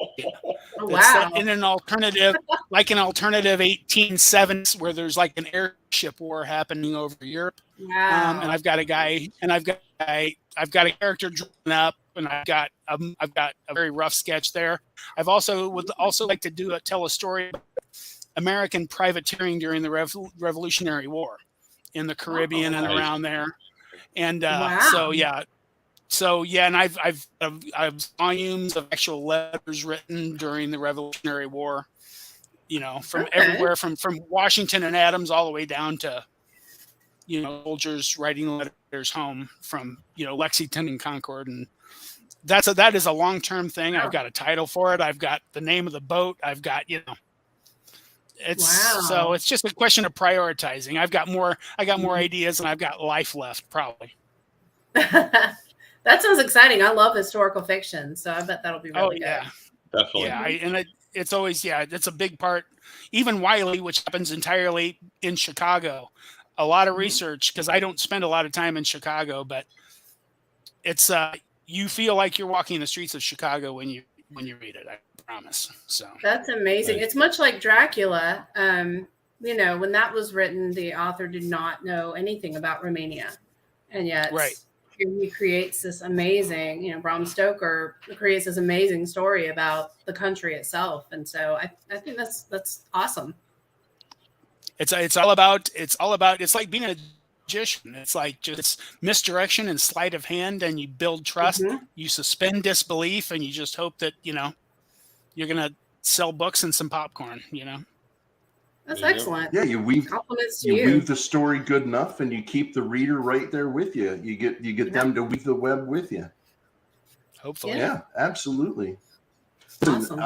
Oh, wow. In an alternative, like an alternative 1870s, where there's like an airship war happening over Europe. Wow. And I've got a guy, and I've got a character drawn up, and I've got a very rough sketch there. I've would also like to tell a story about American privateering during the Revolutionary War in the Caribbean and around there. And and I've volumes of actual letters written during the Revolutionary War, from everywhere, from Washington and Adams all the way down to, soldiers writing letters home from, Lexington and Concord. And that is a long-term thing. I've got a title for it. I've got the name of the boat. I've got, so it's just a question of prioritizing. I got more ideas, and I've got life left, probably. That sounds exciting. I love historical fiction, so I bet that'll be really good. Definitely. Yeah, it's always it's a big part. Even Wiley, which happens entirely in Chicago, a lot of research, because I don't spend a lot of time in Chicago, but it's you feel like you're walking the streets of Chicago when you read it. I promise. So that's amazing. It's much like Dracula. When that was written, the author did not know anything about Romania, and yet he creates this amazing, Bram Stoker creates this amazing story about the country itself. And so I think that's awesome. It's all about, it's like being a magician. It's like just misdirection and sleight of hand, and you build trust, you suspend disbelief, and you just hope that, you're going to sell books and some popcorn, That's excellent. Yeah, you weave you. the story good enough, and you keep the reader right there with you. You get them to weave the web with you. Hopefully, yeah, absolutely. Awesome.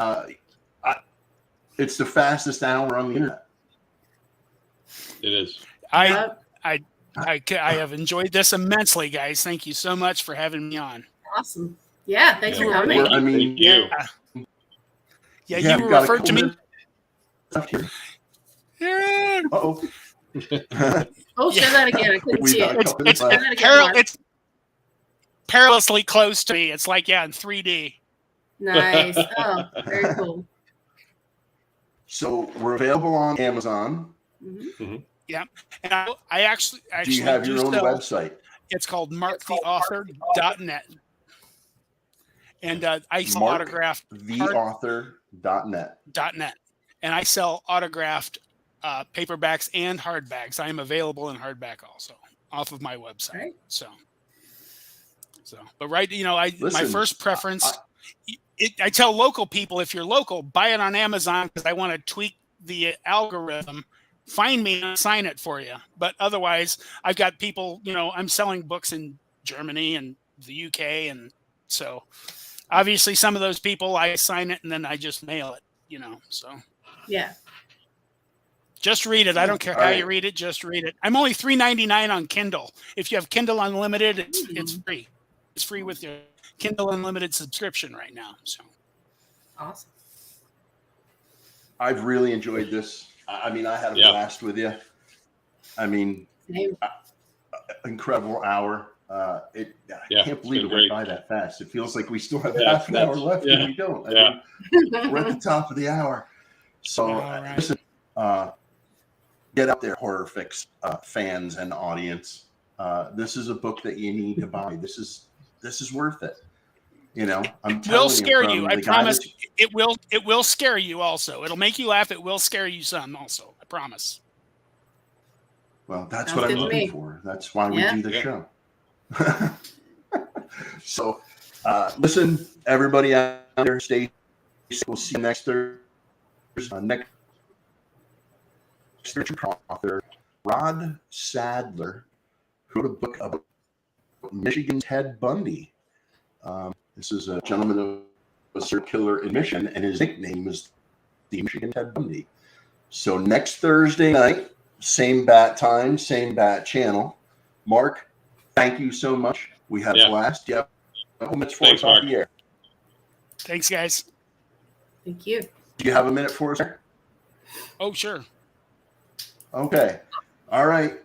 It's the fastest hour on the internet. It is. I have enjoyed this immensely, guys. Thank you so much for having me on. Awesome. Yeah, thanks for coming. Thank you. Yeah, you referred to me. Yeah. Oh, say that again. I couldn't see it. It's perilously close to me. It's like, in 3D. Nice. Oh, very cool. So we're available on Amazon. Yeah. And I actually do you have your own website? It's called marktheauthor.net. And I sell autographed theauthor.net. And I sell autographed paperbacks and hardbacks. I am available in hardback also off of my website. Right. So, but my first preference, I tell local people, if you're local, buy it on Amazon, because I want to tweak the algorithm. Find me and sign it for you. But otherwise, I've got people, I'm selling books in Germany and the UK. And so obviously some of those people, I sign it and then I just mail it, so. Yeah. Just read it. I don't care how you read it. Just read it. I'm only $3.99 on Kindle. If you have Kindle Unlimited, it's free. It's free with your Kindle Unlimited subscription right now. So awesome. I've really enjoyed this. I mean, I had a blast with you. I mean, incredible hour. I can't believe it went by that fast. It feels like we still have half an hour left, and we don't. I mean, we're at the top of the hour. So listen, get out there, horror fix fans and audience. This is a book that you need to buy. This is worth it. I'm telling you, it will scare you. I promise. It will scare you also. It'll make you laugh. It will scare you some also. I promise. Well, that's Sounds what I'm good to looking me. for. That's why we Yeah. do the Yeah. show. So, listen, everybody out there, stay safe. We'll see you next Thursday. Next Thursday, author Rod Sadler, who wrote a book about Michigan's Ted Bundy. This is a gentleman who was a serial killer in Michigan, and his nickname was the Michigan Ted Bundy. So next Thursday night, same bat time, same bat channel. Mark, thank you so much. We had a blast. Yeah, minutes for us off the air. Thanks, guys. Thank you. Do you have a minute for us? Oh, sure. Okay. All right.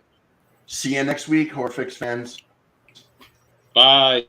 See you next week, Horfix fans. Bye.